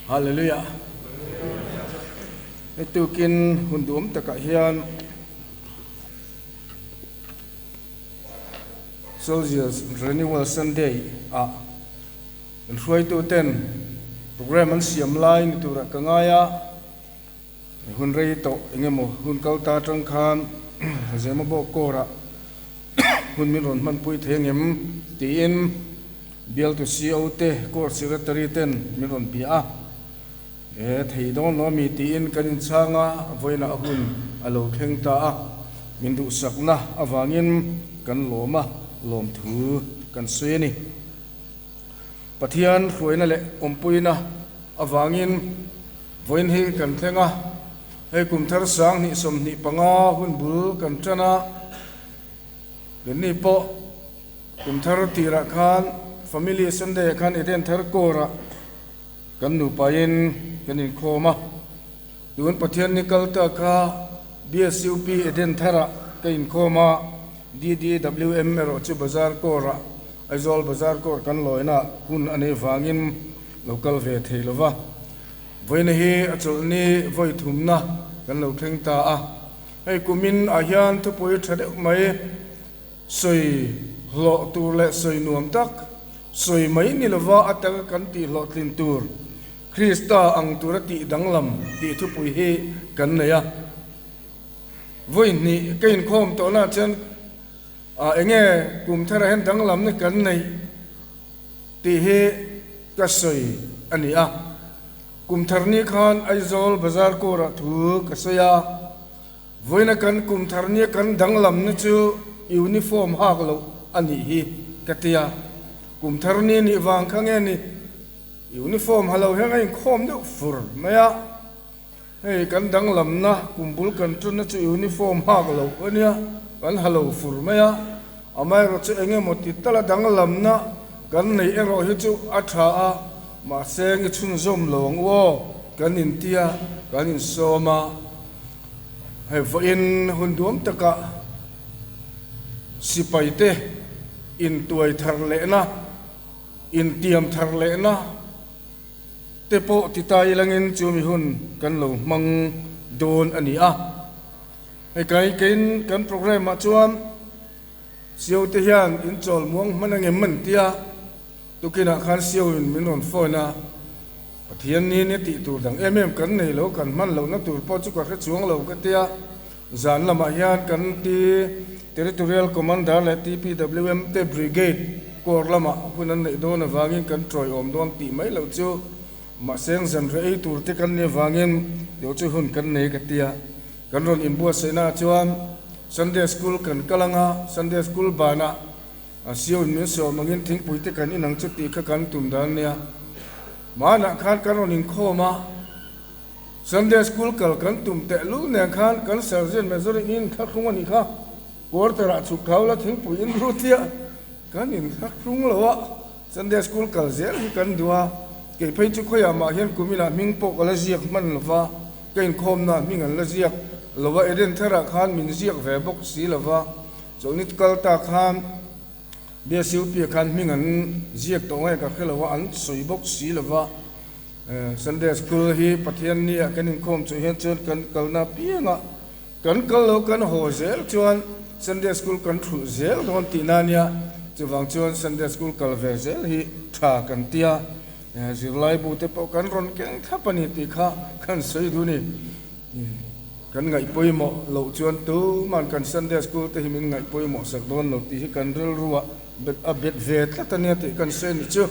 Hallelujah. Itu kin hundum takahian Soldiers Renewal Sunday Ruai tu ten program an siam lai tu ra kangaya hun rei to engemo hun kauta tang khan zema bo kora hun min ron man pui thengem tin bial to siote court secretary ten min ron pia thei don no mi tin kan changa voina hun alo khengta min du sakna awangin kan loma lom thu kan sueni pathian ruina le ompuina awangin voin hi kan thenga hei kumthar sang ni som ni panga hun bul kan chana ni po kumthar tira khan family sunday khan eden thar kora kan nu pain kan in khoma dun pathian ni kalta ka bsup eden thara kain khoma ddwm ro chu bazar kora aizol bazar kor kan loina hun ane wangin local ve theilova voina hi achulni voi thumna kan lo thengta hei kumin ahian thu poi thade mai soi lo tur le soi nuam tak soi mai ni lova atak kan ti lo tlin tur Krista ang turati danglam ti thu pui hi kan neya voi ni kain khom to na chen enge kum thara hen danglam ne kan nei ti he ka soi ani kum tharni khan aizol bazar ko ra thu ka soya voina kan kum tharni kan danglam ne chu uniform ha lo ani hi katia kum tharni ni wang khange ni uniform halo hengai khom de fur maya hei kan danglam na kumbul kan tun na chu uniform ha lo ania kan halo fur maya amai ro chu enge moti tala danglam na kan nei ero hi chu atha ma seng chun zom long wo kan in tia kan in soma hei voin hundum taka sipaite in tuai thar le na in tiam thar le na tepo titai langin chumi hun kan lo mang don ani hei kai ken kan program ma chuan siêu te hian in chol muang manangem man tia tukina khan siêu in minon phona pathian ni ne ti tur dang kan nei lo kan man lo na tur po chu ka kha chuang lo ka tia zan lama hian kan ti territorial commander le tpwm te brigade kor lama hunan nei do na wangin kan troi om dong ti mai lo chu ma seng zan rei tur te kan ne wangin yo chu hun kan nei ka tia kan ron in bua sena chuan Sunday school kan kalanga Sunday school bana siêu min so mangin thing puite kan inang chuti kha kan tum dan nia mana khan kan ron khoma Sunday school kal kan tum te lu ne khan kan sergeant major in kha khunga ni kha kor tara chu khawla thing pu in rutia kan in kha khung lawa Sunday school kal zel hi kan dua ke phei chu khoya ma hian kumina ming po kala ziak man lova kain khom na ming an la ziak lova eden thara khan min ziak ve bok si lova chonit kalta khan bsup khan ming an ziak to ngai ka khelawa an soi bok si lova Sunday school hi pathian ni kanin khom chu hen chon kan kalna pianga kan kal lo kan ho zel chuan Sunday school kan thu zel don tinania chuwang chuan Sunday school kal ve zel hi tha kan tia zirlai bu te po kan ron keng thapani ti kha kan soi du ni kan ngai poimo lo chuan tu man kan Sunday school te himin ngai poimo sak don lo ti kan rel ruwa bet a bet vet la tania te kan sen chu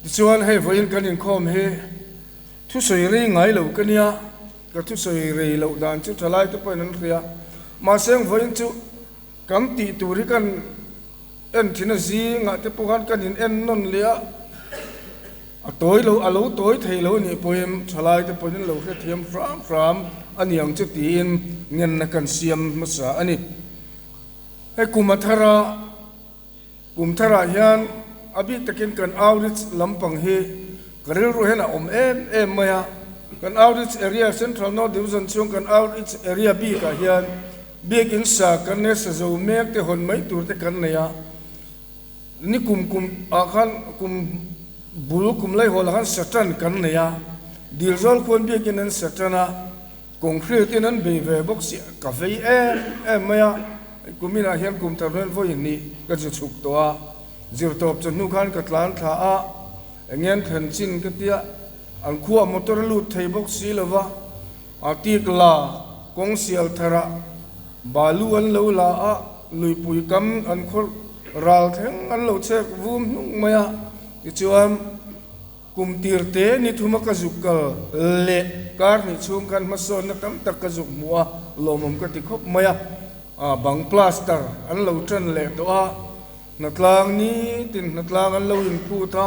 ti chuan hei voin kan in khom he thu soi ri ngai lo kania ka thu soi ri lo dan chu thalai te poin an ria ma seng voin chu kam ti turi kan en thina zi nga te pohan kan in en non lia tối lâu alo tối thầy lâu ni poem thalai te poin lo khe thiam from aniang chu tin ngen na kan siam masa ani hei kumthara hian abi takin kan outreach lampang hi karil ru hena om em maya kan outreach area central north division chung kan outreach area b ka hian big in sa kan ne sa zo mek te hon mai tur te kan ne ya ni kum akhan kum bulu kum lai hol han satan kan ne ya dilzol kon bi kinan satana concrete nan be ve box ka ve maya kumina hian kum tarnen vo in ni ka chu chuk to a zir top chu nu khan ka tlan tha a engen khan chin ka tia an khuwa motor lu thei box si lova atik la kong sial thara balu an lo la a lui pui kam an khol ral theng an lo chek vum nung maya ti chuan kum tir te ni thuma ka zukal le kar ni chung kan ma son na tam tak ka zuk muwa lomom ka ti khop maya bang plaster an lo tran le to a na tlang ni tin na tlang an lo in pu ta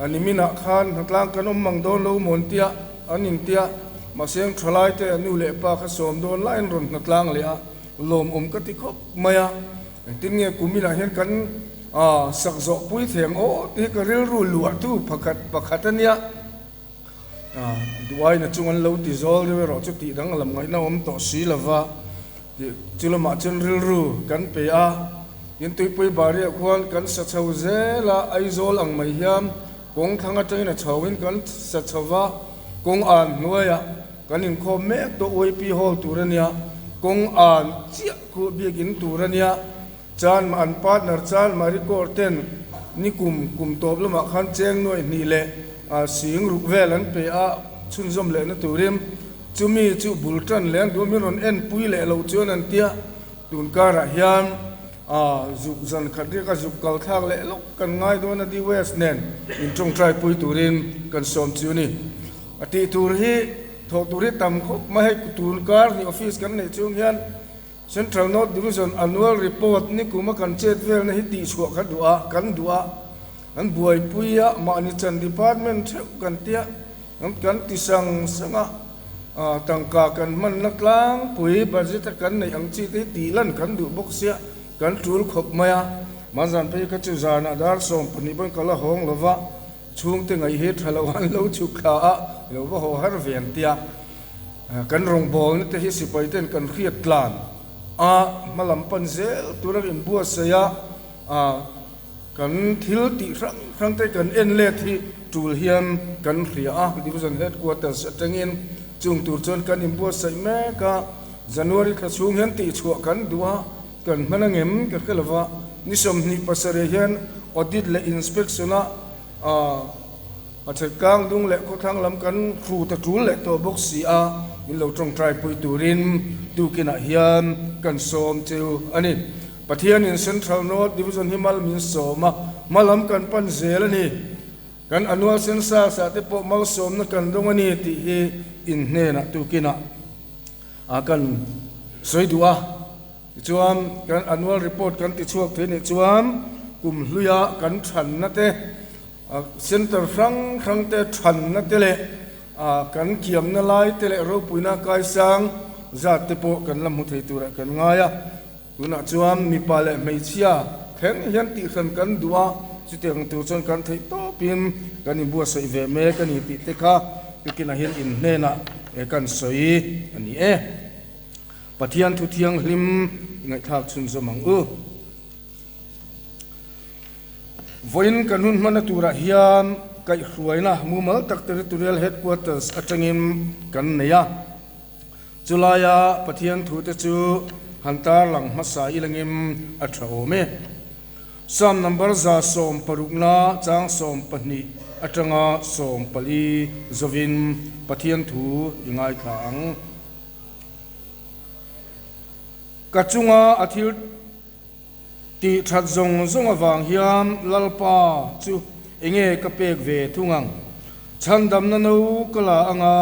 ani mina khan na tlang kan mang don lo mon tia anin tia ma seng thalai te anu le pa kha som don lain ron na tlang le a lom ka ti khop maya tin nge kumina hian kan sak zo pui theng o ti ka ril ru lu tu pakhat ania duai na chungan lo ti zol re ro chu ti dang lam ngai na om to si lava ti chulama chen ril ru kan pe a yin tui pui bari khwan kan sa chau ze la ai zol ang mai hiam kong thanga chaina chawin kan sa chawa kong an nuaya kan in kho mek to oi pi hol turania kong an chia ku biagin turania chan ma an partner chan ma record ten ni kum top lama khan cheng noi ni le sing ruk vel an pe a chun zom le na turim chumi chu bultan len du min on en pui le lo chon an tia tun kara hiam zuk zan khadri ka zuk kal thak le lok kan ngai do na di west nen in trong trai pui turin kan som chu ni ati tur hi tho turi tam khop ma hai tun kar ni office kan ne chung hian Central North Division annual report ni kuma kan chet vel na hi ti chhuwa kha dua kan dua an buai puia ma ni chan department kan tia an kan ti sang sanga tangka kan man naklang pui budget kan nei ang chi ti lan kan du boxia kan tul khop maya mazan pe ka chu zana dar som pani ban kala hong lova chung te ngai he thalawan lo chu kha a lo wa ho har ven tia kan rong bol ni te hi sipai ten kan khiat tlan malam panzel turak in bua saya kan thil ti rang te kan en le thi tul hiam kan ria division headquarters atangin chung tur chon kan in bua sai me ka January ka chung hian ti chhuwa kan dua kan manangem ka khelwa ni som ni pasare hian audit le inspection a thekang dung le ko thang lam kan khu ta tul le to box si a in lo trong trai pui turin tu kina hian kan som chu ani pathian in Central North Division himal min soma malam kan pan zel ani kan annual census sa te po mal som na kan dong ani ti hi in hne na tu kina kan soidua chuam kan annual report kan ti chuak the ni chuam kum hluya kan than na te center rang te than na te le kan kiam na lai te le ro puina kai sang zat te po kan lam hu thei tur kan ngaya tuna chuam mi pa le mei chia theng hian ti khan kan dua chu teng tu chon kan thei to pin kan in bua sei ve me kan ti te kha kina hian in hne na kan soi ani pathian thu thiang hlim ngai thak chun zomang voin kanun mana tura hian kai hruaina mumal tak territorial headquarters atangin kan neya chulaya pathian thu te chu hantar lang masa ilangim athome sam number za som parukna chang som pani atanga som pali zovin pathian thu ingai thang kachunga athil ti that zong awang hiam lalpa chu enge kapek ve thungang chandam na no kala anga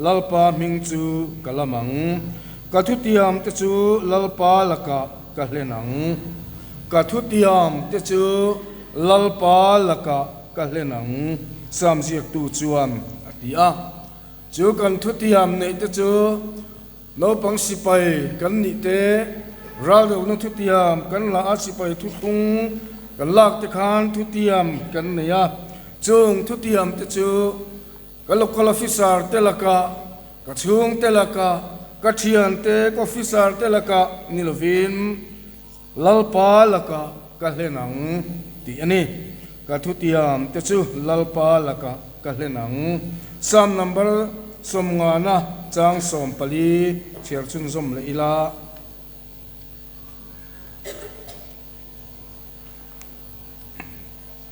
lalpa ming chu kalamang kathutiam te chu lalpa laka kahlenang kathutiam te chu lalpa laka kahlenang samsiak tu chuan atia chu kan thutiam nei te chu no pang sipai kan ni te ralo no thutiam kan la asipai thutung kan lak te khan thutiam kan neya chung thutiam te chu kan local officer te laka ka chung te laka ka thian te ko officer te laka nilovin lalpa laka ka hlenang ti ani ka thutiam te chu lalpa laka ka hlenang Psalm number som nga na chang som pali cher chun som le ila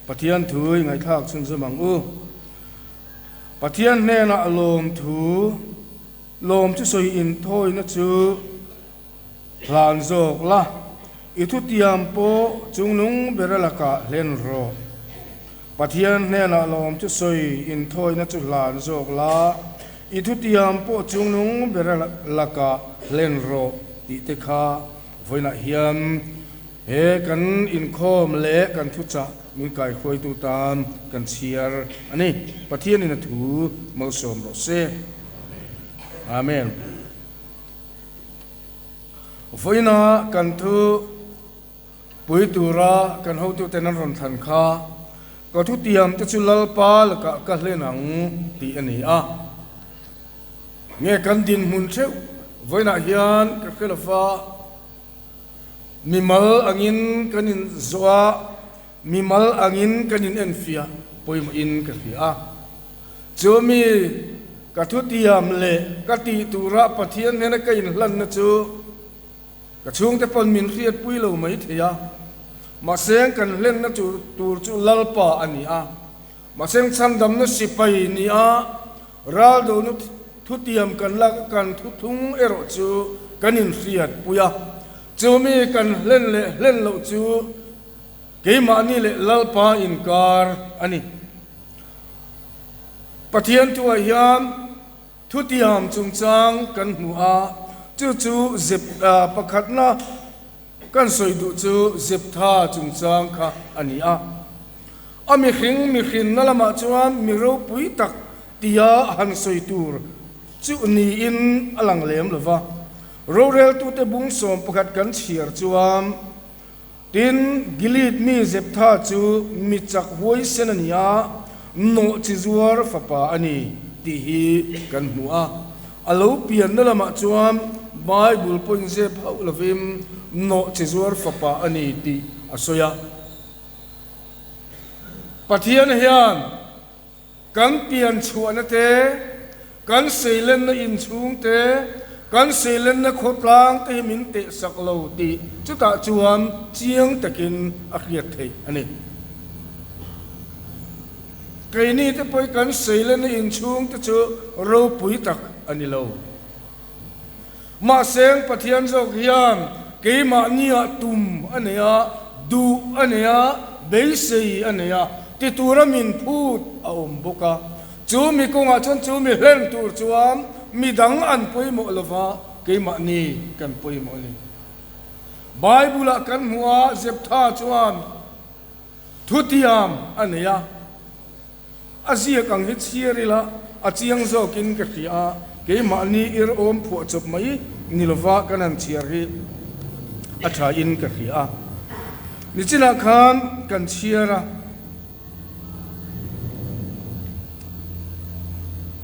Pathian thui ngai thak chun zamang u Pathian ne na lom thu lom chu soi in thoi na chu hlan zok la I thu tiam po chung nung beralaka len ro Pathian ne na lom chu soi in thoi na chu hlan zok la I thu tiam po chung nung beralaka len ro ti te kha voina hiam he kan in khom le kan thu cha mi kai khoi tu tam kan chiar ani Pathian in thu mo som ro se amen voina kan thu pui tura kan ho tu tenan ron than kha ko thu tiam te chu lalpa laka ka hlenang ti ani a nge kan din mun cheu voina hian ka khelafa mimal angin kanin zoa mimal angin kanin enfia poim in ka fia chomi ka thu tiam le ka ti tura Pathian ne na ka in hlan na chu ka chung te pon min riat pui lo mai thia ma seng kan len na chu tur chu lalpa ani a ma seng chan dam na sipai ni a ral do nu thu tiam kan la kan thu thung ero chu kanin riat puya chomi kan len lo chu keima ni le lalpa in kar ani Pathian tu hiam thu tiam chung chang kan mu a chu zip pakhat na kan soi du chu zip tha chung chang kha ani a ami hring na lama chuan mi ro pui tak tia han soi tur chu ni in alang lem lova ro rel tu te bung som pakhat kan chiar chuam tin gilit mi zip tha chu mi chak hoi senania no chi zuar fapa ani ti hi kan mu a alo pian na lama chuan Bible point je phau lovim no chizuar fapa ani ti asoya Pathian hian kan pian chuana te kan seilen na in chung te kan seilen na khotlang te min te saklo ti chuta chuan chiang takin akhiat thei ani kaini te poi kan seilen na in chung te chu ro pui tak ani lo ma seng Pathian zok hiam keima nia tum ania du ania beisei ania ti turamin phut a boka chu mi konga chon chu mi hlen tur chuam mi dang an poi mo lova keima ni kan poi mo ni Bible kan muwa zep tha chuan thutiam ania azia kang hit sirila achiang zokin ka tia keima ni ir om phu chop mai nilova kanan chiari atha in ka hria nichina khan kan chiara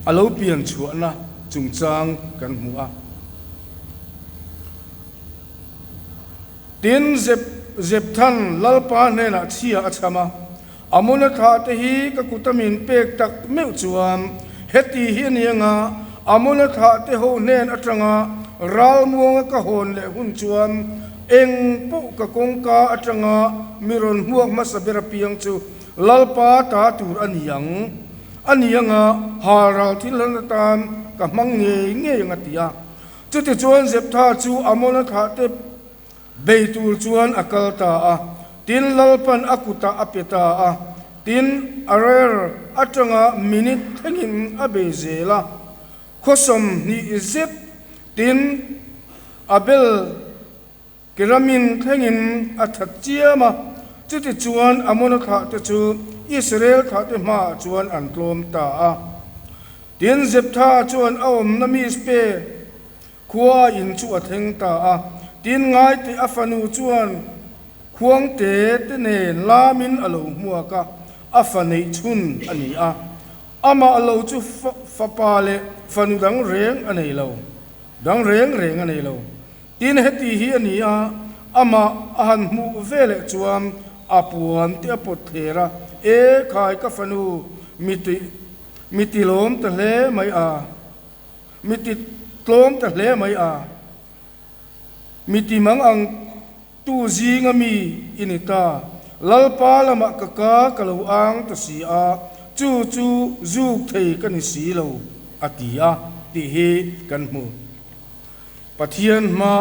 alo pian chuana chungchang kan hua tin zep than lalpa ne na chia achama amuna tha te hi ka kutamin pek tak meu chuam heti hi nianga amuna tha te ho nen atanga ral muanga ka hon le hun chuan eng pu ka kongka atanga miron huak masabera piang chu lalpa ta tur anianga haral thilan tan ka mangnge ngatia chuti chuan zep tha chu amona tha te beitur chuan akal ta a tin lalpan akuta apeta a tin arer atanga minute thengin abezela khosom ni zep tin abel kiramin thengin athachiama chuti chuan amona kha te chu Israel kha te ma chuan an tlom ta a tin zep tha chuan awm nami spe khuwa in chu atheng ta a tin ngai te afanu chuan khuang te ne lamin alo muaka afanei chun ani a ama alo chu fapale fanu dang reng anei lo dang reng anei lo tin heti hi ani a ama ahan mu vele chuan apuan te pot thera khai ka fanu miti lom ta hle mai a miti tlom ta hle mai a miti mang ang tu zinga mi inita lalpa lama kaka kalau ang ta si a chu zuk thei kan si lo atia ti hi kan mu pathian ma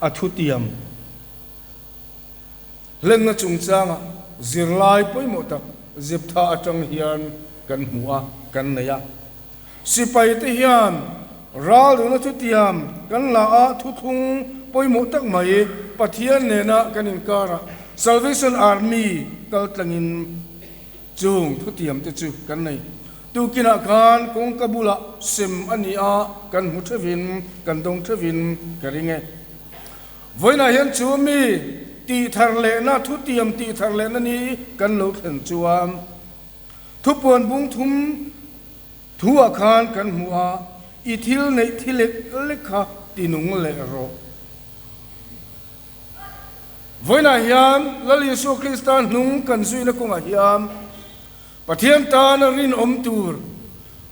athutiam len na chung changa zirlai poimo tak ziptha atang hian kan hua kan naya sipai te hian ral na thutiam kan la a thuthung poimo tak mai pathian ne na kan inkara Salvation Army kal tlangin chung thutiam te chu kan nei tu kina kan kong kabula sim ania kan mu thevin kan dong thevin karinge voina hian chu mi ti thar le na thu tiam ti thar le na ni kan lo thlen chuam thu pon bung thum thu akhan kan hua I thil nei thilek lekha tinung le ro voina hian lal Yesu Kristan nung kan zui na konga hiam pathian ta na rin om tur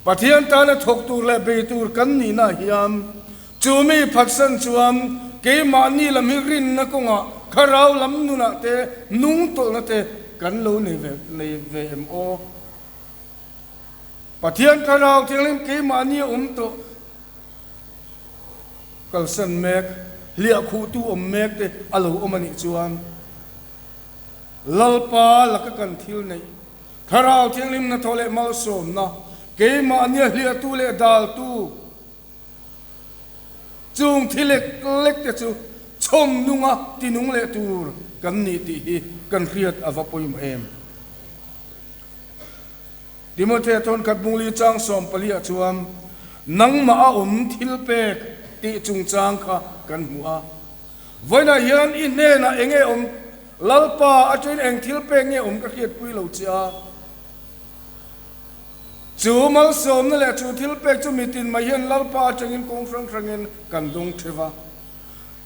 pathian ta na thok tur le be tur kan ni na hiam chumi phatsan chuam ke ma ni lam hi rin na konga kharau lam nu na te nung to na te kan lo nei ve mo pathian kharau thinglim ke ma ni to kalsan mek lia khu tu om mek te alo omani chuan lalpa laka kan thil nei kharau thinglim na thole mal som na ke ma ni lia tu le dal tu chung thilek lek te chu chom nunga tinung le tur kan ni ti hi kan khiat avapoim em Timothy thon kat bungli chang som palia chuam nang ma thil pek ti chung chang kha kan hua voina hian I ne na enge lalpa atrain eng thil pek nge ka khiat pui lo cha chu mal som na le chu thil pek chu mitin ma hian lalpa atangin kong frang kan dong theva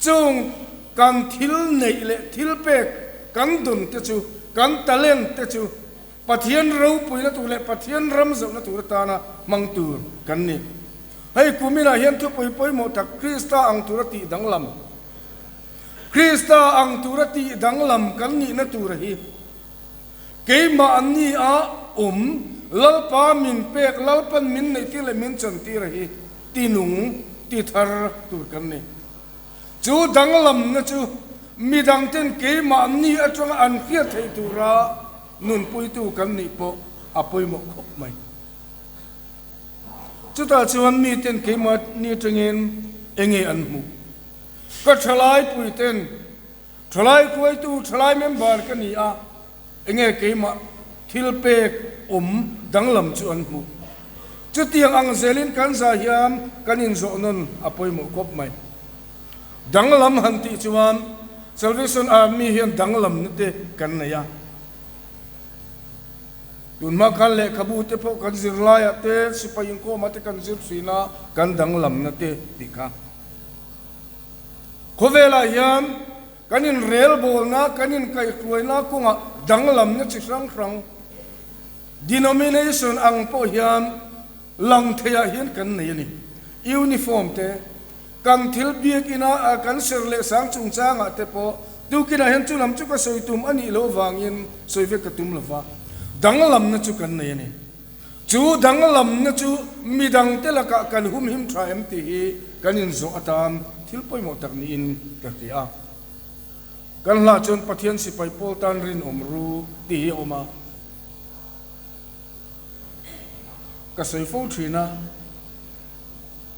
chung kan thil nei le thil pek kan dun te chu kan talent te chu pathian ro pui na tu le pathian ram zo na tu ta na mang tur kan ni hei kumina hian thu poi mo tak Krista ang turati danglam Krista ang turati danglam kan ni na tur hi ke ma anni a lalpa min pek lalpan min nei ti le min chan ti rahi tinung ti thar tur kan ni chu danglam na chu midang ten ke ma anni atang an khia thei tura nun pui tu kan ni po apoi mo khop mai chu ta chuan mi ten ke ma ni tengin enge an mu ka thalai pui ten thalai khoi tu thalai member kan ni a enge ke ma thil pek danglam chu an mu chu tiang ang zelin kan za hiam kanin zo non apoi mo kop mai danglam han ti chuan Salvation Army hian danglam nte kan na ya tun ma khan le khabu te pho kan zirlaya te sipayin ko mate kan zir sina kan danglam na te tikha khovela hian kanin rel bol na kanin kai kruai na kunga danglam na chi rang denomination ang po hian lang thea hian kan nei ni uniform te kan thil biak ina kan serle sang chung changa te po tu kina hian chu lam chu ka soitum ani lo wangin soive ka tum lova danglam na chu kan nei ni chu danglam na chu midang te la ka kan hum him thaim ti hi kanin zo atam thil poi mo tak ni in ka tia kan la chon pathian sipai pol tan rin omru ti hi oma ka sei fo thina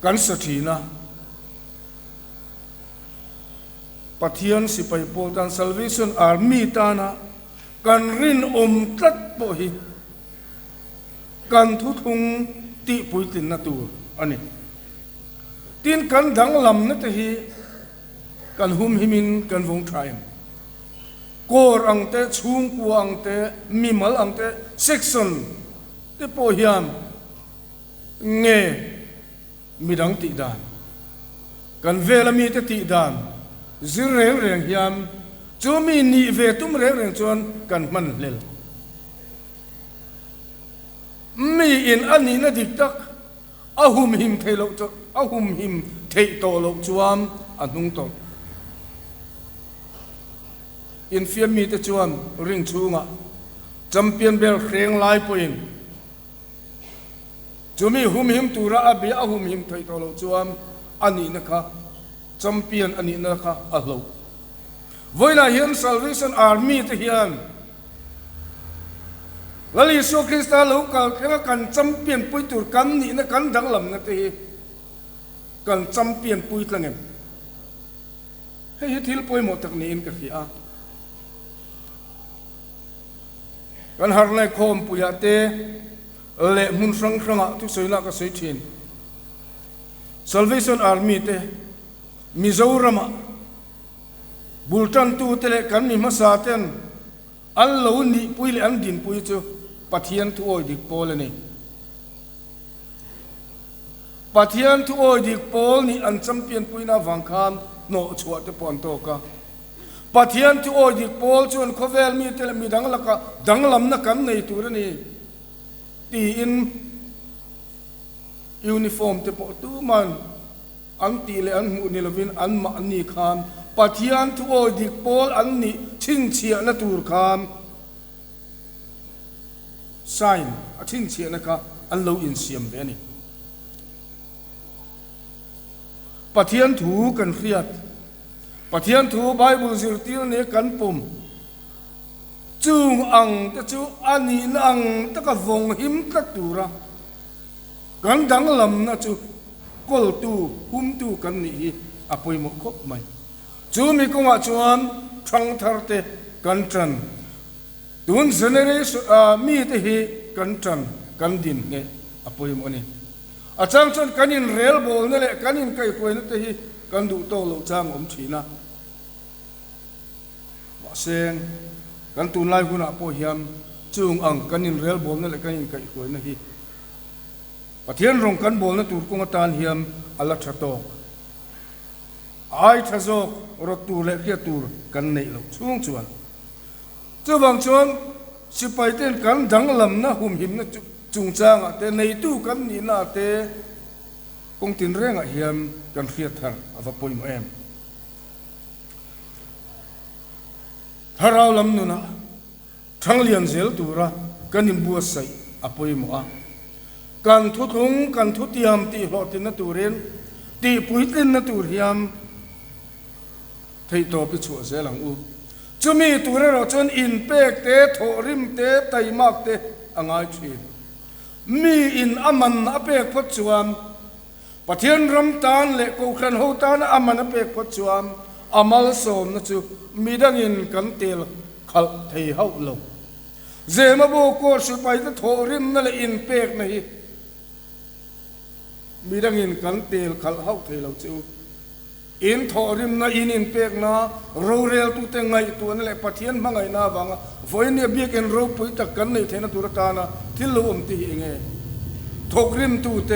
kan sa thina pathian sipai pol tan Salvation Army ta na kan rin tlat po hi kan thu thung ti pui tin na tur ani tin kan danglam na te hi kan hum himin kan vong thaim kor ang te chung ku ang te mimal ang te section te po hiam nge midang ti dan kan velami te ti dan zireng hiam จูมีนี่เวตุมเรื่องจวนกันมันเลลมีอินอันนี้นะดิกตักอาหุมหิมเทโลจอาหุมหิมเทโตโลจวมอันนุ่งตงอินเฟียมีแต่จวนริงชูงะจำเปียนเบลเครงลายปอินจูมีหุมหิมตูระอาบีอาหุมหิมเทโตโลจวมอันนี้นะคะจำเปียนอันนี้นะคะอัลโลวันนั้นเห็น Salvation Army ที่เห็นแล้วยิสุคริสต์ลูกกันจำเปียนปุยตูร์กันนี่นะกันดังลำนั่นที่กันจำเปียนปุยตั้งเงินให้ทิลปุยหมดทั้งนี้กันที่กันหาในโคมปุยเตเละมุนสังครังทุกสิ่งละก็สิ่งทิ้ง Salvation Army เตมิโซรามบุลตันตูเตเลกันมีมาสาเตนอัลโลนี่ปุยเลอันดินปุยจูปัทยันทุโอดิกโพลนี่ปัทยันทุโอดิกโพลนี่อันจำเป็นปุยนาวังคามโนชัวเตปอนโตกะปัทยันทุโอดิกโพลจวนโคเวลมีเตเลมีดังละกะดังลำนักกันในตัวนี่ตีอินยูนิฟอร์มเตปอตูมันอันตีเลอันมูนิลวินอันมานีคามปัทยันทุโอดิกโพลอันนี้ชิงเชียนตูร์คามไซน์ทิ้งเชียนะคะอันเราอินเสียมเบนี่ปะเทียนถูกันเครียดปะเทียนถูไบเบิลสิรตินี่กันปุ่มจูงอังตะจูอันนี้นังตะกะวงหิมตะตูระกันดังลำนะจูกอลตูหุมตูกันนี่อภัยมุขบไหมจูมีกงอาจวนทังทาร์เตกันจันตุนเจเนเรชั่นมีแต่เหกันจันกันดินเนี่ยอภัยมุนี่อาจารย์จันกันอินเรลบอลนั่นแหละกันอินไก่คุยนั่นแต่เหกันดูโตโลจางชีนะว่าเซงกันตุนไล่คุณอาพยามจูงอังกันอินเรลบอลนั่นแหละกันอินไก่คุยนั่นเหปะเทียนรงกันบอลนั่นตูกงตานเฮียมอัลลัชโตไอ้ทศกรถตูเล็กเฮียตูกันในโลกช่วงชวนเจ้าบางชวนสิไปเต้นกันดังลำนะหุ่มหิมนะจุงจางอ่ะแต่ในตู้กันนี่น่าเตะคงตินเร่งอ่ะเฮียมกันเครียดทางอวบปอยมเอ็มถ้าเราลำนู่นนะทั้งเลียนเซลตัวระกันนิมบัวใส่อปอยมอ่ะกันทุทงกันทุติยามตีหลอดตินนตัวเรนตีปุยตินนตัวเฮียมที่โตไปชัวเสลังอูจะมีตัวเราจนอินเปกเตโถริมเตไตมากเตอ่างไอชีมีอินอามันอเปกพัดจวมปะเทียนรำตานเละกูขันหูตานอามันอเปกพัดจวมอามัลสมนะจูมีดังอินกันเตลขัลเทเฮาลงเจมาโบโกสุไปตโถริมนั่นอินเปกนี่มีดังอินกันเตลขัลเฮาเทลจูอินทอริมนะอินเปกนะเราเรียลตุเตงไงตัวนั่นแหละปะเทียนมังไงนาบังฝอยเนี่ยเบียกันเราปุยตะกันในเทนตุรตานะที่ลูมตีเองทกริมตุเต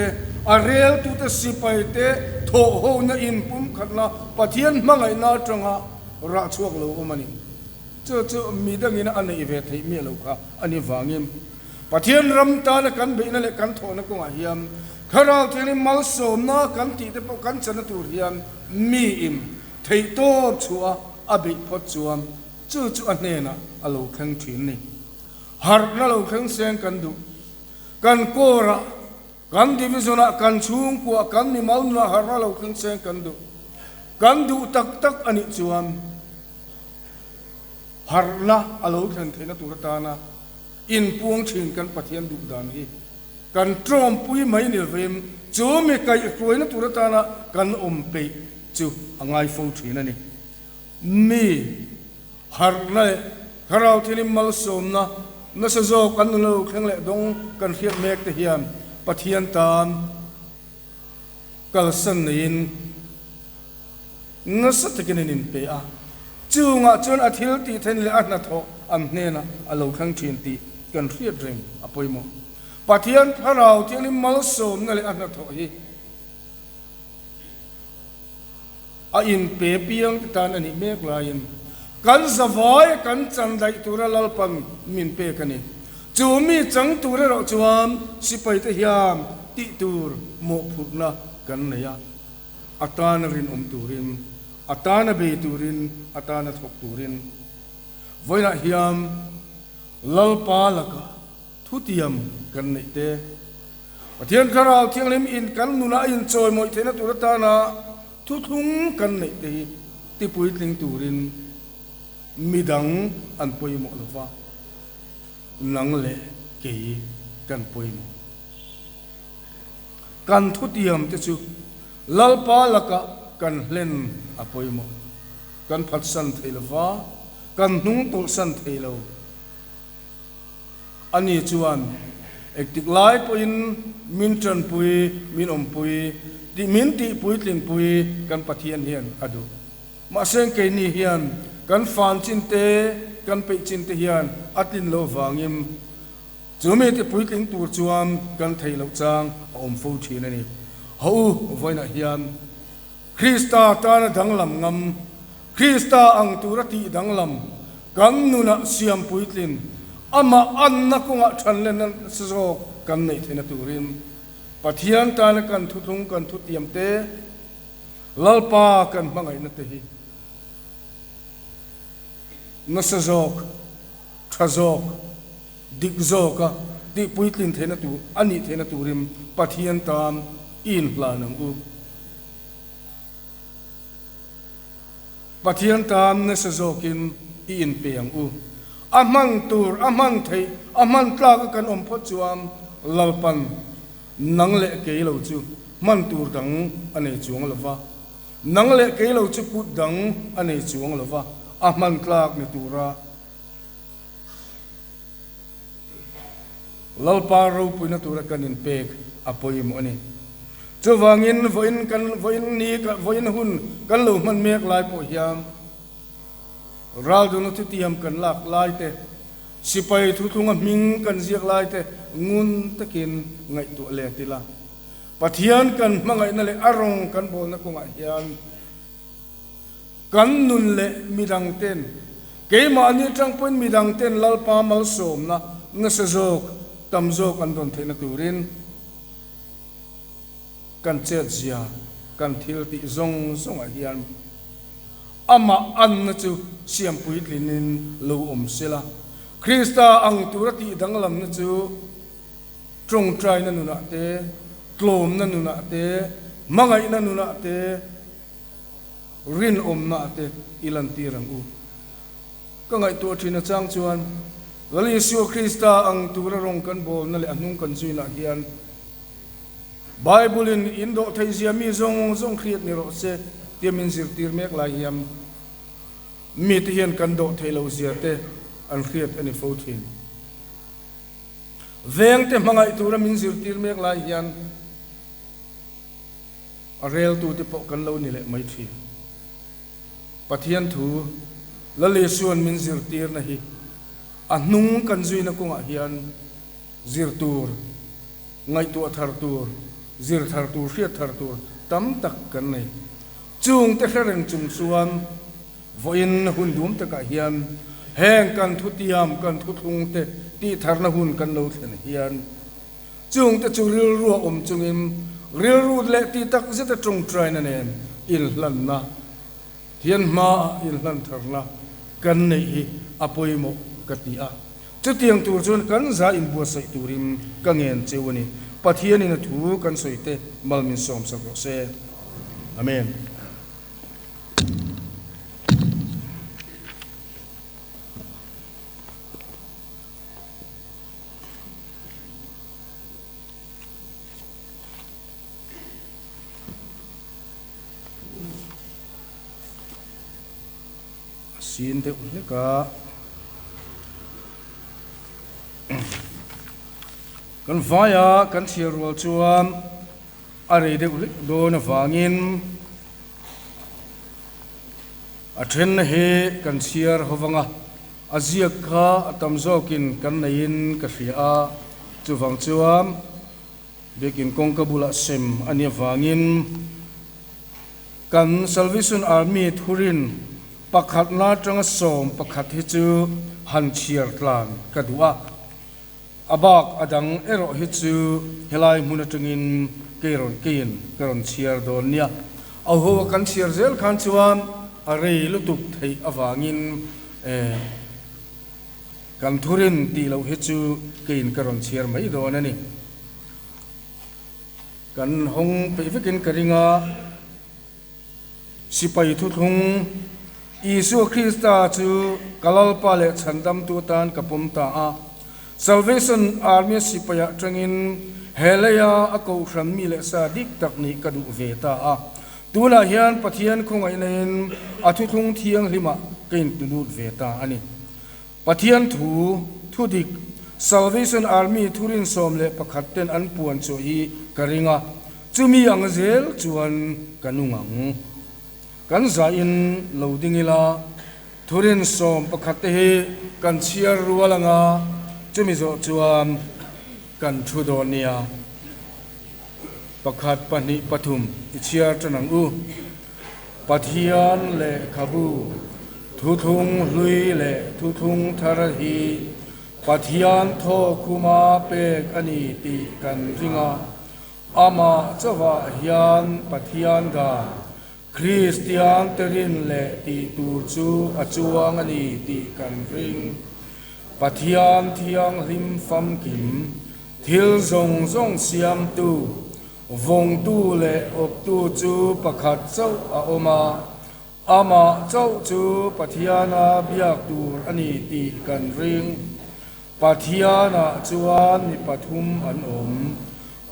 อาเรียลตุเตสิไปเตโถโหนะอินปุ่มขัดนะปะเทียนมังไงนาจังฮะราชวกลูมันนี่เจ้ามีดังอินอันนี้เวทีมีลูกค่ะอันนี้ฟังยิมปะเทียนรำตานะกันเบนั่นแหละกันโถนะก็มาเฮียมข้าเราเทนิมัลสมนะกันตีแต่พวกกันชนะตุเรียนมีอิมเทโตชัวอบิพจวมจู่อันนี้นะอโลคังถินนี่หาร์นั่นอโลคังเซงกันดูกันโกระกันดิวิจนะกันชุงกัวกันนิมัลนะหาร์นั่นอโลคังเซงกันดูตักอันนี้จวมหาร์นะอโลคังเทนตุรตานะอินพวงชินกันปะเทียนดุดานฮีกันตรอมปุยไม่เนี่ยเวมจูมีไก่กล้วยนั่นตุรตานะกันเปจูอ่างไอฟูทีนั่นนี่มีหาร์นั่นข้าเราที่นี่มัลสมนะนั่นจะกันนั่นเราแข่งเละดงกันเขียนเมกเทียมปะเทียนตามกัลสันนินนั่นสัตย์กินนินเปียจูงะจนอาทิตย์ที่เทนเลอันนัทโตอันเนี่ยนะอโลคังเทียนตีกันเรียดเร่งอภัยโมปะเทียนพระเราที่นี่มัลสมนั่นเลยอันนัทโตฮีอินเปียงตานอันนี้เมกลายิน kan zavai kan chandai tura lalpan min pe kani chumi chang tura ro chuam sipai te hiam ti tur mo phutna kan neya atana rin turin atana be turin atana thok turin voina hiam lalpa laka thutiam kan nei te pathian kharau thianglem in kan nuna in choi moi thena turata na thu thung kan nei te ti puitling turin midang an poimo lova nang le ke kan poimo kan thutiam te chu lalpa laka kan hlen a poimo kan phat san theilova kan hnung tol san theilo ani chuan ektik lai poin min tran pui min om pui di min ti pui tling pui kan pathian hian adu ma seng ke ni hian kan fan chin te kan pe chin te hian atin lo wangim chumi te pui tling tur chuam kan thei lo chang om fo thin ani ho voina hian Krista ta na danglam ngam Krista ang turati danglam kan nuna siam pui tlin ama anna kunga thanlen so kan nei thena turin pathian ta na kan thuthung kan thutiam te lalpa kan mangai na te hi nasazok thazok dikzoka di puitlin thena tu ani thena turim pathian tam in planang u pathian tam nasazokin in peang u amang tur amang thei amang tlak kan om phot chuam lalpan nang le ke lo chu man tur dang ane chuang lova nang le ke lo chu put dang ane chuang lova amang tlak ni tura lalpa ro puina tura kan in pek apoi mo ani chuwangin voin ni ka voin hun kan lo man mek lai po hiam ral du no tiam kan lak lai te sipai thu thunga ming kan ziak lai te ngun takin ngai tu le tila pathian kan mangai na le arong kan bol na ko nga hian kan nun le midang ten ke ma ni tang point midang ten lalpa mal som na na sa jok tam jok an don theina turin kan chet zia kan thil ti zong zong a hian ama an na chu siam puit linin lo om sela Krista ang turati danglam na chu trong trai na nuna te tlom na nuna te mangai na nuna te rin om na te ilan tirang u ka ngai tu thina chang chuan gali Yesu Krista ang tura rong kan bol na le anung kan zuina hian Bible in indo thai zia mi zong khiat ni ro se tiamin zir tir mek lai hiam mi ti hian kan do thailo zia te an khiat ani fo thin veng te mangai tura min zir tir mek lai hian a rel tu te po kan lo ni le mai thi pathian thu la le suan min zir tir na hi anung kan zuina kunga hian zir tur ngai tu athar tur zir thar tur hriat thar tur tam tak kan nei chung te khareng chung chuan voin hun dum te ka hian heng kan thutiam kan thuthung te ti tharna hun kan lo thlen hian chung te chu ril ru om chungin ril ru le ti tak zeta chung trai na nen il hlan na hian ma il hlan tharna kan nei hi apoimo katia chu tiang tur chun kan za in bu sai turim ka ngen chewani pathian in thu kan soite malmin som sak ro se amen sin te uleka kan vaya kan thiar rual chuan are de ulik do na wangin a then he kan thiar howanga azia kha atam zokin kan nain ka hria chuwang chuam bekin kongkabula sem ania wangin kan Salvation Army thurin pakhat na tanga som pakhat hi chu han chiar tlan kadua abak adang ero hi chu helai mun atangin keron kin karon chiar don nia aho kan chiar zel khan chuan arei lutuk thei awangin kan thurin ti lo hi chu kin karon chiar mai don ani kan hong pe vekin karinga sipai thu thung Isu Krista chu kalal pale chandam tu tan kapum ta a Salvation Army sipaya trangin helaya ako hrammi le sa dik takni kadu ve ta a tuna hian pathian khongai nen athu thung thiang lima kein tunut ve ta ani pathian thu dik Salvation Army thurin som le pakhat ten an puan chu hi karinga chumi angzel chuan kanungang kan zain loadingila thurin som pakhat he kan chiar rualanga chumi zo chuan kan thudonia pakhat pani pathum chiar tanang u pathian le khabu thuthung hlui le thuthung tharahi pathian tho kuma pek ani ti kan ringa ama chawa hian pathian ga Christian terin le ti tur chu achuang ani ti kan ring pathian thiang lim fam kim thil zong zong siam tu vong tu le op tu chu pakhat chau a oma ama chau chu pathiana biak tur ani ti kan ring pathiana chuan ni pathum an om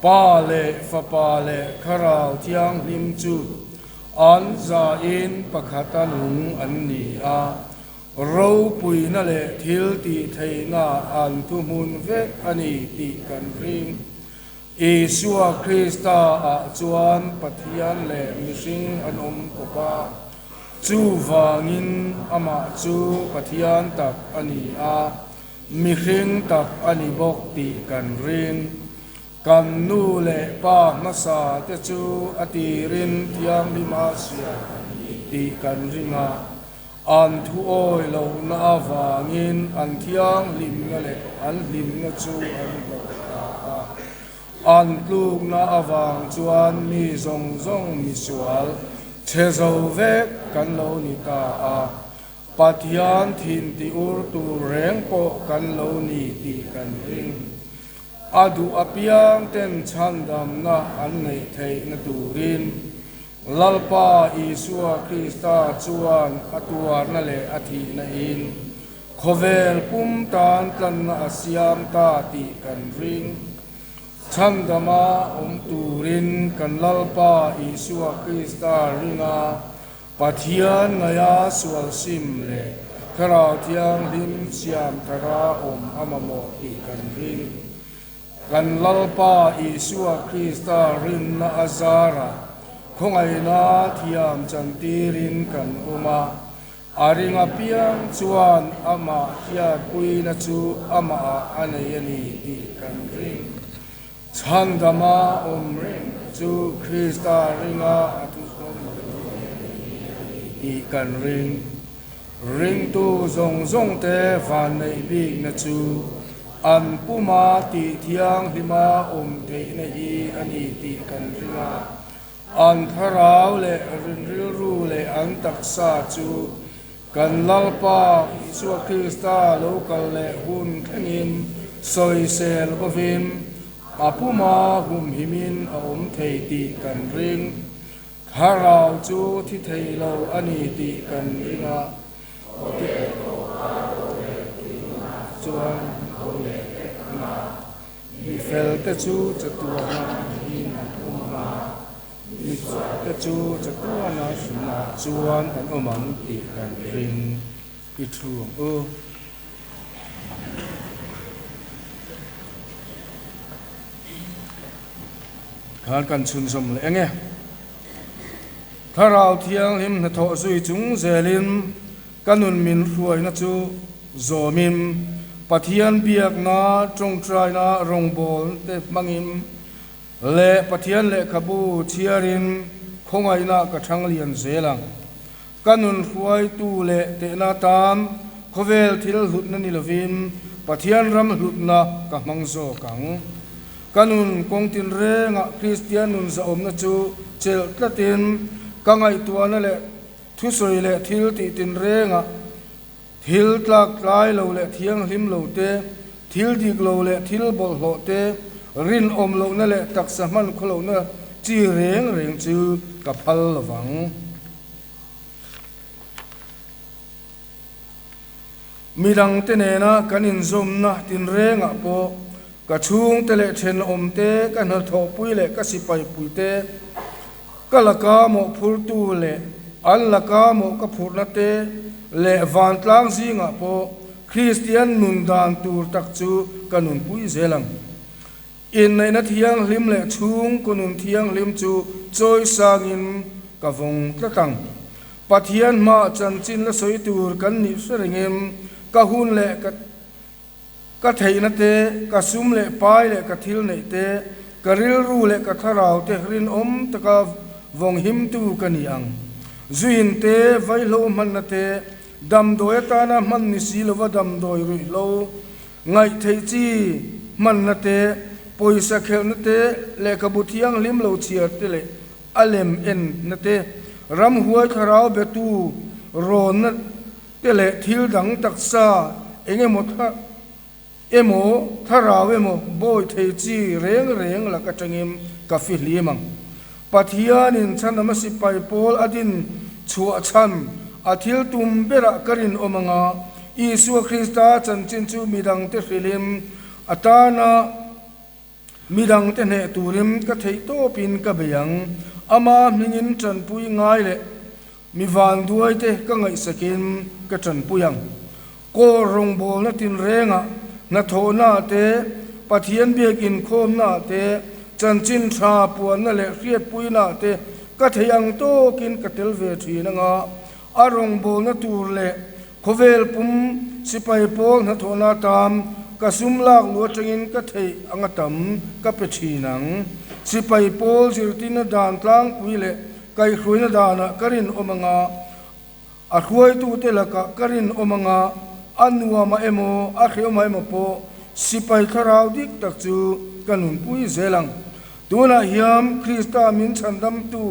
pa le fa pa le kharau thiang lim chu an za in pakhatanung an ni a ro pui na le thil ti theina an tu mun ve ani ti kan ring Isua Krista a chuan pathian le mihring an om kopa chu wangin ama chu pathian tak ani a mihring tak ani bok ti kan ring kan nu le pa masa te chu atirin thiam lima sia ti kan ringa an thu oi lo na awangin an thiang lim na le an lim na chu an lo ta an pluk na awang chuan mi zong zong mi sual che zo vek kan lo ni ta a pathian thin ti ur tu reng po kan lo ni ti kan ring adu apiang ten chandam na an nei thei na turin lalpa Isua Krista chuan atuar na le athi na in khovel pum tan tlan na asiam ta ti kan ring chandama turin kan lalpa Isua Krista ringa pathian ngaya sual sim le kharau thiang lim siam thara amamo ti kan ring kan lalpa Isua Krista rin na azara khongai na thiam chantirin kan uma aringa piang chuan ama hia pui na chu ama anei ani ti kan ring chandama ring chu Krista ringa atu ti kan ring tu zong zong te van nei big na chu an puma ti thiang lima te na hi ani ti kan ringa an tharau le rin ril ru le an taksa chu kan lalpa Isua Krista local le hun thangin soi sel bavin apuma hum himin a thei ti kan ring tharau chu thi thei lo ani ti kan ringa chuan mi fel te chu chatuana in umma mi te chu chatuana suna chuan kan omang ti kan ring I thuang khan kan chun som le enge tharau thiang lim na tho zui chung zelin kanun min ruai na chu zomin pathian biak na trong trai na rong bol te mangim le pathian le khabu chiarin khongai na ka thang lian zelang kanun huai tu le te na tam khovel thil hlut na ni lovin pathian ram hlut na ka mangzo kang kanun kongtin re nga Christian nun za om na chu chel tlatin kangai tuana le thu soi le thil ti tin re nga thil tlak lai lo le thiang hlim lo te thil dik lo le thil bol ho te rin om lo na le tak sa man kholo na chi reng reng chu ka phal lawang midang te ne na kanin zom na tin re nga po ka chung te le then om te ka na tho pui le ka sipai pui te ka laka mo phur tu le an laka mo ka phur na te le van tlang zinga po Christian nun dan tur tak chu kanun pui zelang in nei na thiang hlim le chung kunun thiang hlim chu choi sangin ka vong tlatang pathian ma chan chin la soi tur kan ni serengem ka hun le ka theina te ka sum le pai le ka thil nei te ka ril ru le ka tharau te rin om taka vong him tu kaniang zuin te vai lo man na te dam doi ta na man ni si lo wa dam doi ri lo ngai thei chi man na te poisa khel na te le ka bu thiang lim lo chiar te le alem en na te ram huai tharau be tu ron na te le thil dang taksa enge mo tha emo tharau emo boy thei chi reng reng la ka tangim ka fi limang pathian in chan ma si pai pol adin chua chan athil tum bera karin omanga isu Krista chan chin chu midang te filim atana midang te ne turim ka thei to pin ka beyang ama mingin chan pui ngai le mi van duai te ka ngai sakin ka chan puyang ko rong bol na tin renga na tho na te pathian biak in khom na te chan chin tha puan na le riat pui na te ka theyang to kin ka tel ve thi na nga arong bol na tur le khovel pum sipai pol na tho na tam ka sum lak lu tengin ka thei angatam ka pe thi nang sipai pol zirtin dan tlang pui le kai khruina dana karin omanga a khuai tu te la ka karin omanga anwa ma emo a kheu mai ma po sipai tharau dik tak chu kanun pui zelang tuna hiam Krista min chandam tu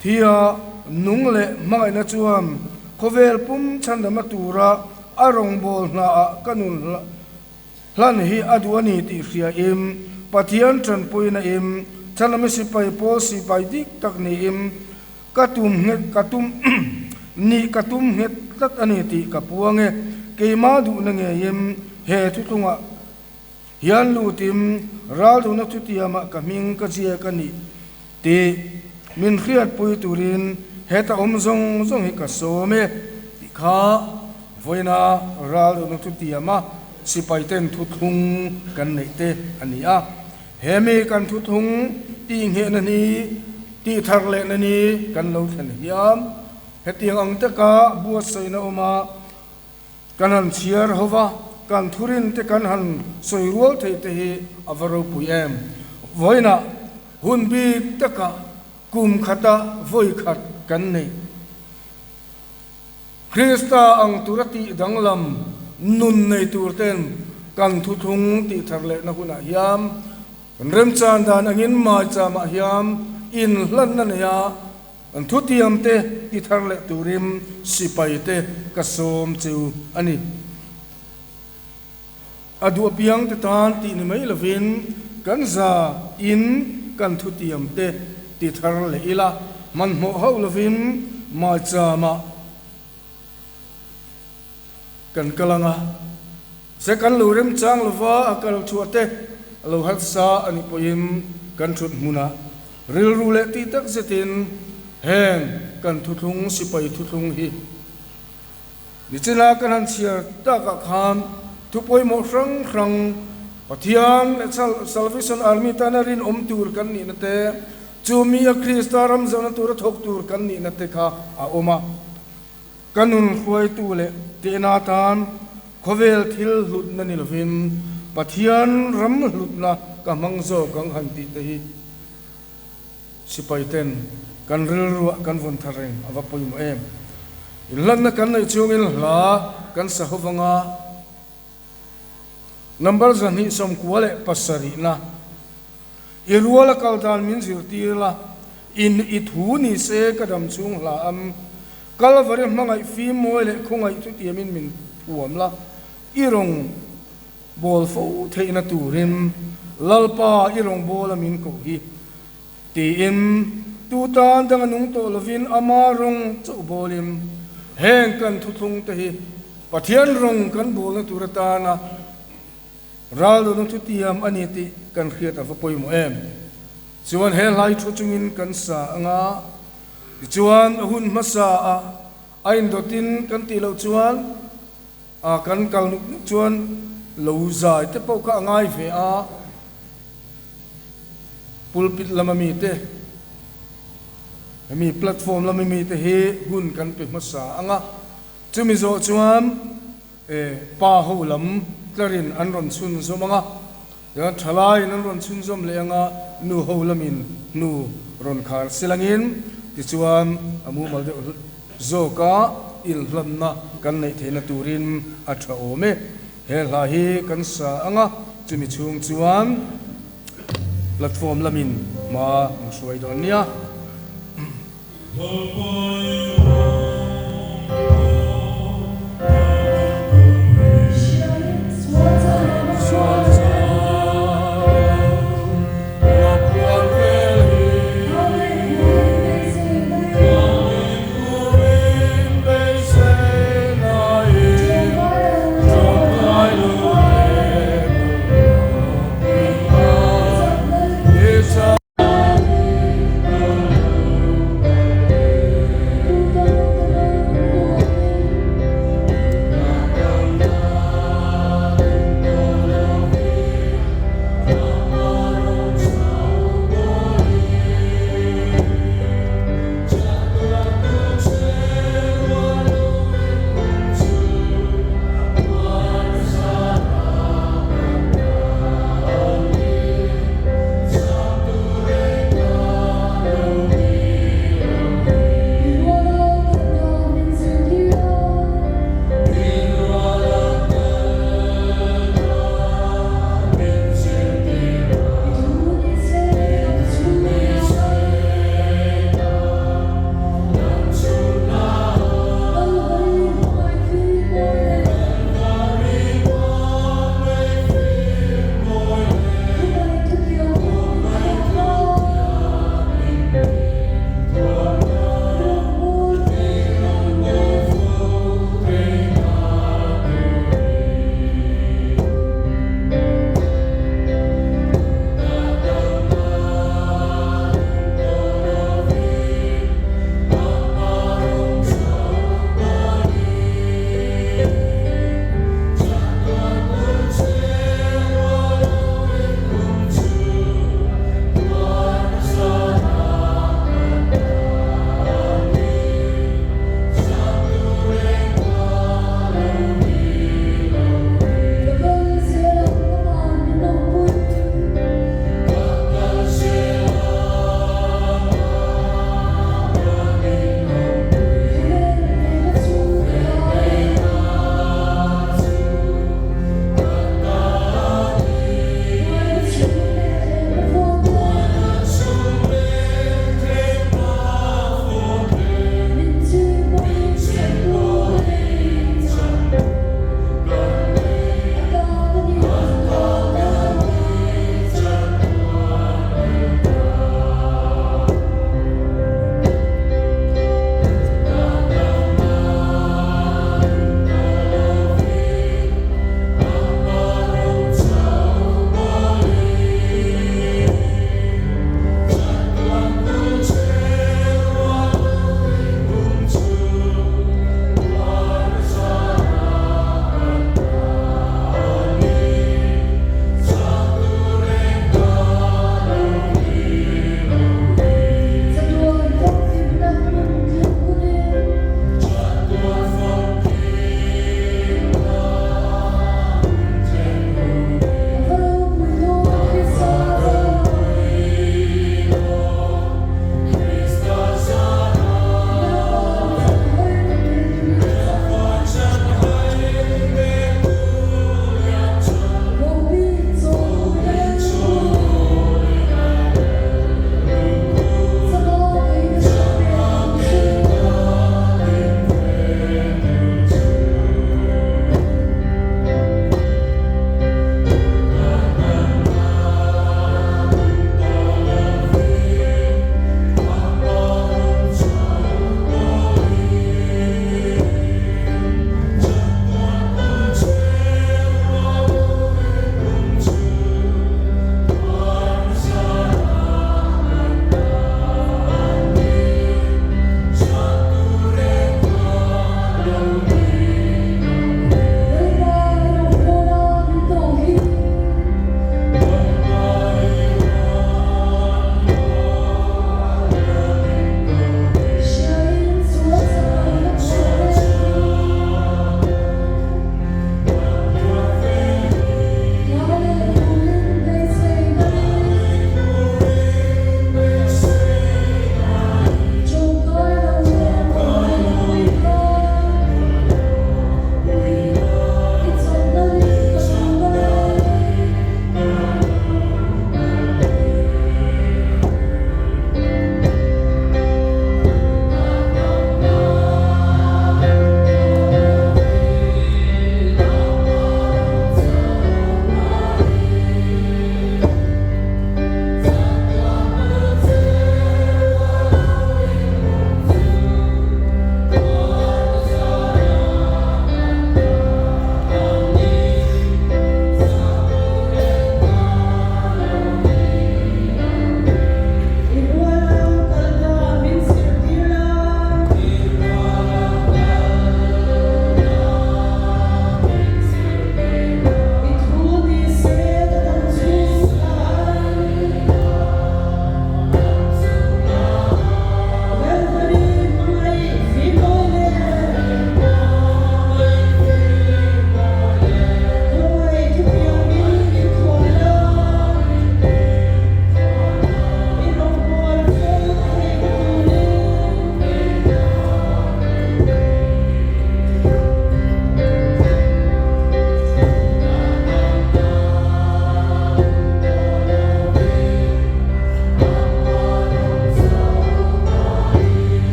thia nung le mai na chuam khovel pum chandam tura arong bol na kanun hlan hi aduani ti khia im pathian tran pui na im chanami sipai pol sipai dik tak ni im katum nget katum ni katum nget tat ani ti kapuange keima du na nge yem he thu thunga hian lu tim ral du na thu tiama ka ming ka chia ka ni ti min khiat pui turin heta om zong zong hi ka so me ti kha voina ral du na thu tiama sipai ten thu thung kan nei te ani a hemi kan thu thung ti nge na ni ti thar le na ni kan lo than hiam hetiang ang ta ka buat sai na oma kan han chiar hova kan thurin te kan han soirual thei te hi avaro puyem voina hun bi taka kum khata voi khat kan nei Krista ang turati danglam nun nei turten kan thu thung ti tharle na huna hiam rem chan dan angin ma cha ma hiam in hlan na ya an thu tiam te ti tharle turim sipai te ka som chu ani adu piang te tan ti ni mai lovin kan za in kan thu tiam te ti tharle ila man mo ho lovin ma cha ma kan kalanga se kan lurem chang lova akal chuate lo hat sa ani poim kan thut muna ril rule ti tak zetin heng kan thu thung sipai thu thung hi nichina kan han chiar ta ka khan thu poi mo rang rang pathian salvation army tanarin om tur kan ni nate chumi a Krista ram zona tur thok tur kan ni nate kha a oma kanun khoi tu le te na tan khovel thil hlut na ni lovin pathian ram hlut na ka mangzo kang han ti te hi sipai ten kan ril ruwa kan von thareng awa poi mo em lan na kan nei chung in la kan sa hovanga number zan hi som kuale pasari na irwala kaldan min zirtila in ithu ni se kadam chung la am kalvari mangai fi moile khungai tu tiamin min puamla irong bol fo theina turin lalpa irong bolamin ko hi ti in tu tan dang nung to lovin amarong chu bolim heng kan thuthung te hi pathian rong kan bol na turata na raldo nung tu tiam aniti kan khiat ava poimo em chuan he lai thu chungin kan sa anga chuan hun masa a ain dotin kan ti lo chuan a kan kal chuan lo zai te pau ka ngai ve a pulpit lamami te mi platform lamami te he hun kan pe masa anga chumi zo chuan pa ho lam tlarin an ron chun zomanga ya thalai nan ron chun zom le anga nu ho lamin nu ron khar silangin ti chuan amu mal de zo ka il hlamna kan nei theina turin a tha ome he la hi kan sa anga chumi chung chuan platform lamin ma suai don nia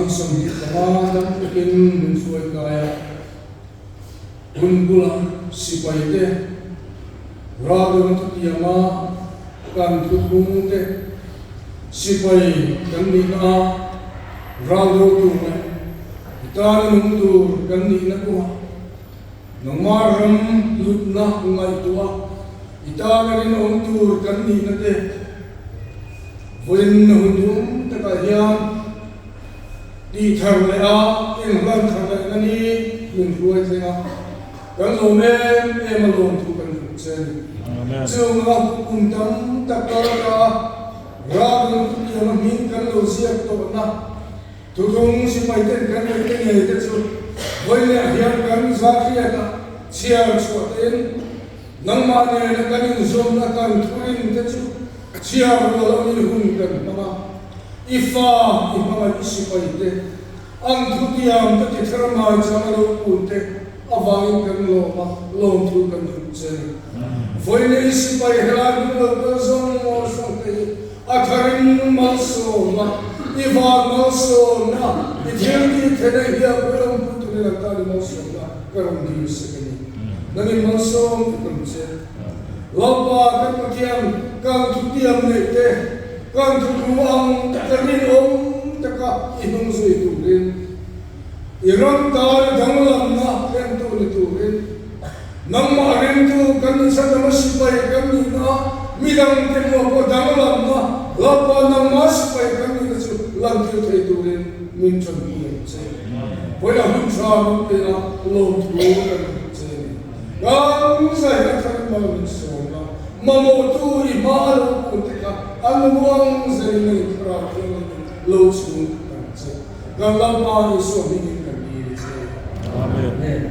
som di kama dam pekin mun suai kaya unbula sipaite radon tiama kan tukung te sipai kan ni na rado tu na itan nung tu kan ni na ko namaram lutna ngai tua itan rin nung tu kan ni na te voin hundum ta ka hiam đi thằng lại á, in lần thằng lại nó đi mình vui thế nào, cái lồng em mà lồng thu cần được trên, trường học cùng tâm tất cả ra những cái điều mà mình cần đầu tiên tổ na, thủ dung xin mày tên cần cái nghề thế chứ, với lại hiện cần giá trị là chia sẻ tên, nâng mà này là cái những zoom là cần thu in thế chứ, chia rồi mình hùng cần mà ifa imama isipaite ang thutiam ta ti tharma chamalo punte awangin kan loma lom thu kan thutse voine isipai helan lo ka zong mo song te atharin maso ma ifa maso na ithil ki thene hiya peram putu ne ta ni maso na karam di sekeni nani maso kan se lopa kan kiam kan thutiam ne te kan tuang takarin taka inung zui turin iram tar danglam na kan tu ni turin nam marin tu kan sa namasipai kan ni na midang temo ko danglam na lapa nam masipai kan ni na su lam tu thai turin min chon ni che bola hun sa no pe na lo tu kan che kan sa ya thar ma min so na mamo tu I ma lo ku te ka anuang zeli kra lo su kan che kan la pa ni so ni kan ni che amen